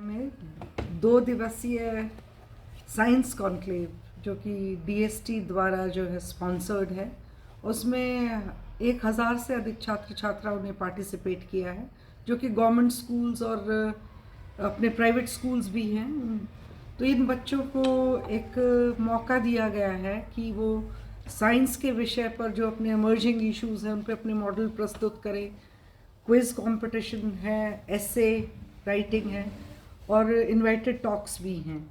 में 2 दिवसीय science conclave जो कि डीएसटी द्वारा जो है स्पॉन्सर्ड है, उसमें 1000 से अधिक छात्र छात्राओं ने पार्टिसिपेट किया है, जो कि गवर्नमेंट स्कूल्स और अपने प्राइवेट स्कूल्स भी हैं। तो इन बच्चों को एक मौका दिया गया है कि वो साइंस के विषय पर जो अपने इमर्जिंग इश्यूज हैं उन पर अपने मॉडल प्रस्तुत करें। क्विज कंपटीशन है, एसे राइटिंग है और इनवाइटेड टॉक्स भी हैं।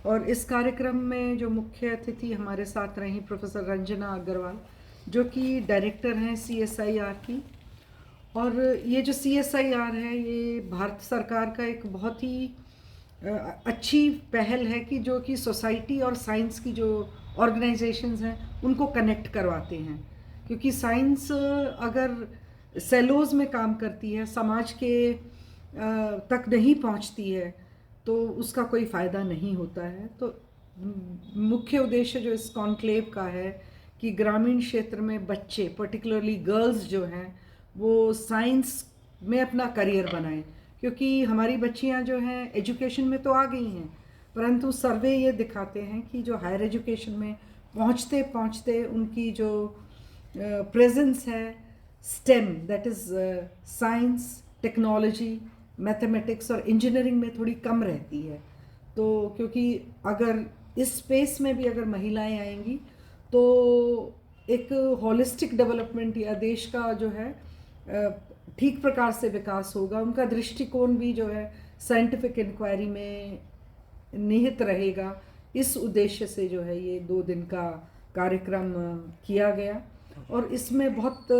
और इस कार्यक्रम में जो मुख्य अतिथि हमारे साथ रही प्रोफेसर रंजना अग्रवाल, जो कि डायरेक्टर हैं CSIR की। और ये जो CSIR है ये भारत सरकार का एक बहुत ही अच्छी पहल है कि जो कि सोसाइटी और साइंस की जो ऑर्गेनाइजेशंस हैं उनको कनेक्ट करवाते हैं, क्योंकि साइंस अगर सेलोज में काम करती है, समाज के तक नहीं पहुंचती है, तो उसका कोई फ़ायदा नहीं होता है। तो मुख्य उद्देश्य जो इस कॉन्क्लेव का है कि ग्रामीण क्षेत्र में बच्चे, पर्टिकुलरली गर्ल्स जो हैं, वो साइंस में अपना करियर बनाएं, क्योंकि हमारी बच्चियां जो हैं एजुकेशन में तो आ गई हैं, परंतु सर्वे ये दिखाते हैं कि जो हायर एजुकेशन में पहुंचते पहुंचते उनकी जो प्रेजेंस है stem, that is science, technology, mathematics और इंजीनियरिंग में थोड़ी कम रहती है। तो क्योंकि अगर इस स्पेस में भी अगर महिलाएं आएंगी तो एक होलिस्टिक डेवलपमेंट या देश का जो है ठीक प्रकार से विकास होगा। उनका दृष्टिकोण भी जो है साइंटिफिक इंक्वायरी में निहित रहेगा। इस उद्देश्य से जो है ये 2 दिन का कार्यक्रम किया गया। और इसमें बहुत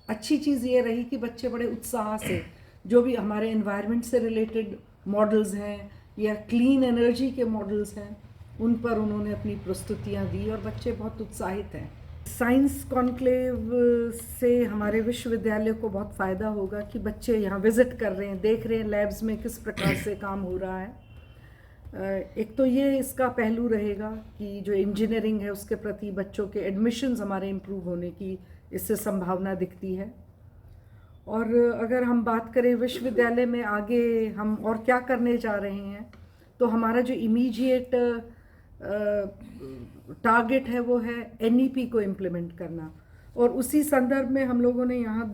अच्छी चीज़ ये रही कि बच्चे बड़े उत्साह से जो भी हमारे एनवायरनमेंट से रिलेटेड मॉडल्स हैं या क्लीन एनर्जी के मॉडल्स हैं उन पर उन्होंने अपनी प्रस्तुतियां दी और बच्चे बहुत उत्साहित हैं। साइंस कॉन्क्लेव से हमारे विश्वविद्यालय को बहुत फ़ायदा होगा कि बच्चे यहाँ विज़िट कर रहे हैं, देख रहे हैं लैब्स में किस प्रकार से काम हो रहा है। एक तो ये इसका पहलू रहेगा कि जो इंजीनियरिंग है उसके प्रति बच्चों के एडमिशन्स हमारे इम्प्रूव होने की इससे संभावना दिखती है। और अगर हम बात करें विश्वविद्यालय में आगे हम और क्या करने जा रहे हैं, तो हमारा जो इमीडिएट टारगेट है वो है NEP को इम्प्लीमेंट करना। और उसी संदर्भ में हम लोगों ने यहाँ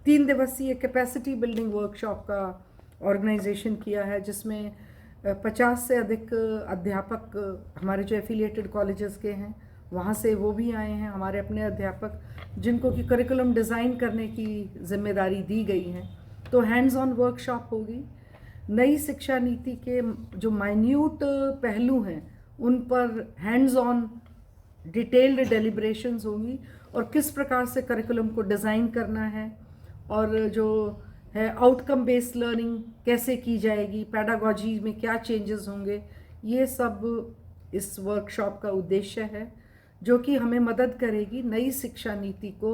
3 दिवसीय कैपेसिटी बिल्डिंग वर्कशॉप का ऑर्गेनाइजेशन किया है, जिसमें 50 से अधिक अध्यापक हमारे जो एफिलिएटेड कॉलेजेस के हैं वहाँ से वो भी आए हैं, हमारे अपने अध्यापक, जिनको कि करिकुलम डिज़ाइन करने की जिम्मेदारी दी गई है। तो हैंड्स ऑन वर्कशॉप होगी। नई शिक्षा नीति के जो माइन्यूट पहलू हैं उन पर हैंड्स ऑन डिटेल्ड डेलिब्रेशंस होंगी और किस प्रकार से करिकुलम को डिज़ाइन करना है और जो है आउटकम बेस्ड लर्निंग कैसे की जाएगी, पैडागॉजी में क्या चेंजेस होंगे, ये सब इस वर्कशॉप का उद्देश्य है, जो कि हमें मदद करेगी नई शिक्षा नीति को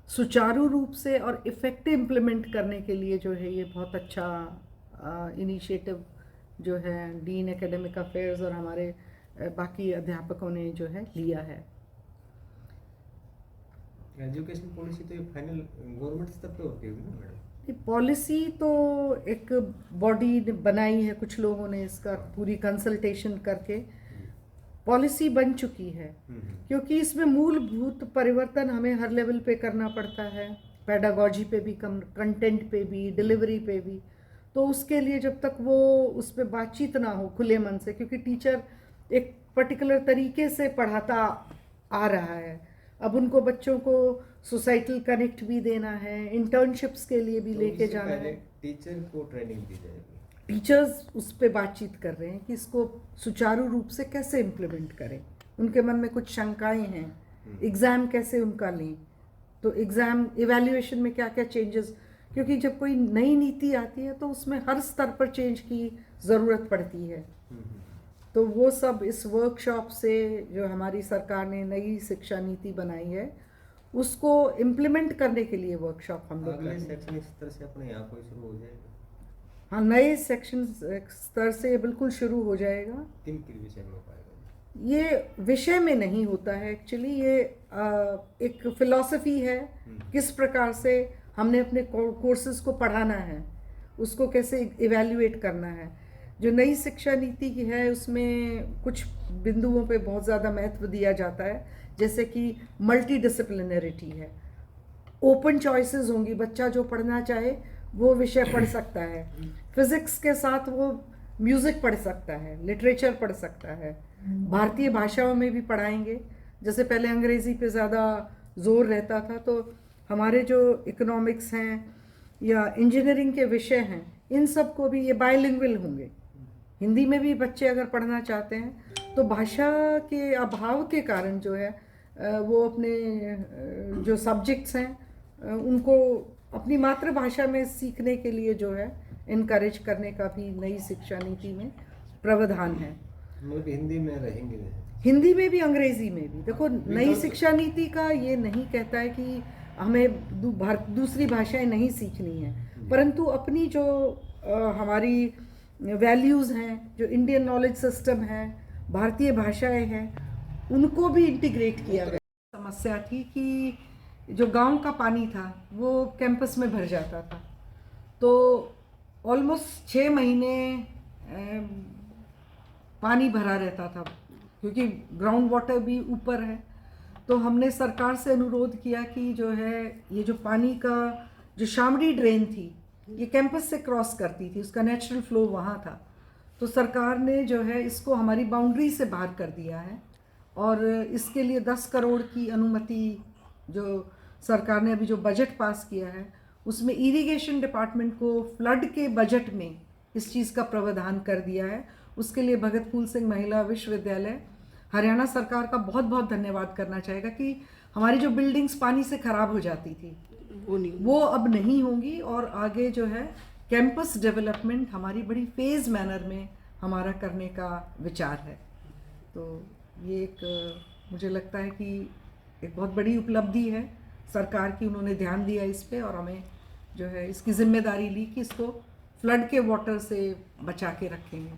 सुचारू रूप से और इफ़ेक्टिव इम्प्लीमेंट करने के लिए। जो है ये बहुत अच्छा इनिशिएटिव जो है डीन एकेडमिक अफेयर्स और हमारे बाकी अध्यापकों ने जो है लिया है। एजुकेशन पॉलिसी तो ये फाइनल गवर्नमेंट स्तर पे होती होगी ना मैडम? पॉलिसी तो एक बॉडी ने बनाई है, कुछ लोगों ने इसका पूरी कंसल्टेशन करके पॉलिसी बन चुकी है, क्योंकि इसमें मूलभूत परिवर्तन हमें हर लेवल पे करना पड़ता है, पैडागॉजी पे भी, कंटेंट पे भी, डिलीवरी पे भी। तो उसके लिए जब तक वो उस पर बातचीत ना हो खुले मन से, क्योंकि टीचर एक पर्टिकुलर तरीके से पढ़ाता आ रहा है, अब उनको बच्चों को सोसाइटल कनेक्ट भी देना है, इंटर्नशिप्स के लिए भी तो लेके जाना है। टीचर को ट्रेनिंग दी जाएगी, टीचर्स उस पर बातचीत कर रहे हैं कि इसको सुचारू रूप से कैसे इम्प्लीमेंट करें। उनके मन में कुछ शंकाएं हैं, एग्ज़ाम कैसे उनका लें, तो एग्ज़ाम इवैल्यूएशन में क्या क्या चेंजेस, क्योंकि जब कोई नई नीति आती है तो उसमें हर स्तर पर चेंज की ज़रूरत पड़ती है। तो वो सब इस वर्कशॉप से जो हमारी सरकार ने नई शिक्षा नीति बनाई है उसको इम्प्लीमेंट करने के लिए वर्कशॉप हम लोग अगले शैक्षणिक स्तर से अपने यहाँ कोई शुरू हो जाएगा। हाँ, नए सेक्शन स्तर से बिल्कुल शुरू हो जाएगा। किन विषय में हो पाएगा? ये विषय में नहीं होता है एक्चुअली, ये एक फिलॉसफी है किस प्रकार से हमने अपने कोर्सेज को पढ़ाना है उसको कैसे इवैल्यूएट करना है। जो नई शिक्षा नीति की है उसमें कुछ बिंदुओं पे बहुत ज़्यादा महत्व दिया जाता है, जैसे कि मल्टी डिसिप्लिनरिटी है, ओपन चॉइसेस होंगी, बच्चा जो पढ़ना चाहे वो विषय पढ़ सकता है, फिजिक्स के साथ वो म्यूज़िक पढ़ सकता है, लिटरेचर पढ़ सकता है, भारतीय भाषाओं में भी पढ़ाएंगे। जैसे पहले अंग्रेज़ी पे ज़्यादा जोर रहता था, तो हमारे जो इकोनॉमिक्स हैं या इंजीनियरिंग के विषय हैं, इन सब को भी ये बायलिंगुअल होंगे। हिंदी में भी बच्चे अगर पढ़ना चाहते हैं तो भाषा के अभाव के कारण जो है वो अपने जो सब्जेक्ट्स हैं उनको अपनी मातृभाषा में सीखने के लिए जो है इनकरेज करने का भी नई शिक्षा नीति में प्रावधान है। मतलब हिंदी में रहेंगे, हिंदी में भी अंग्रेजी में भी। देखो, नई शिक्षा नीति का ये नहीं कहता है कि हमें दूसरी भाषाएं नहीं सीखनी है, परंतु अपनी जो हमारी वैल्यूज़ हैं, जो इंडियन नॉलेज सिस्टम है, भारतीय भाषाएं हैं, उनको भी इंटीग्रेट किया गया। समस्या थी कि जो गांव का पानी था वो कैंपस में भर जाता था, तो ऑलमोस्ट 6 महीने पानी भरा रहता था, क्योंकि ग्राउंड वाटर भी ऊपर है। तो हमने सरकार से अनुरोध किया कि जो है ये जो पानी का जो शामड़ी ड्रेन थी ये कैंपस से क्रॉस करती थी, उसका नेचुरल फ्लो वहाँ था, तो सरकार ने जो है इसको हमारी बाउंड्री से बाहर कर दिया है और इसके लिए 10 करोड़ की अनुमति जो सरकार ने अभी जो बजट पास किया है उसमें इरिगेशन डिपार्टमेंट को फ्लड के बजट में इस चीज़ का प्रावधान कर दिया है। उसके लिए भगत फूल सिंह महिला विश्वविद्यालय हरियाणा सरकार का बहुत बहुत धन्यवाद करना चाहेगा कि हमारी जो बिल्डिंग्स पानी से ख़राब हो जाती थी वो अब नहीं होंगी और आगे जो है कैंपस डेवलपमेंट हमारी बड़ी फेज़ मैनर में हमारा करने का विचार है। तो ये एक मुझे लगता है कि एक बहुत बड़ी उपलब्धि है सरकार की, उन्होंने ध्यान दिया इस पे और हमें जो है इसकी जिम्मेदारी ली कि इसको फ्लड के वाटर से बचा के रखेंगे।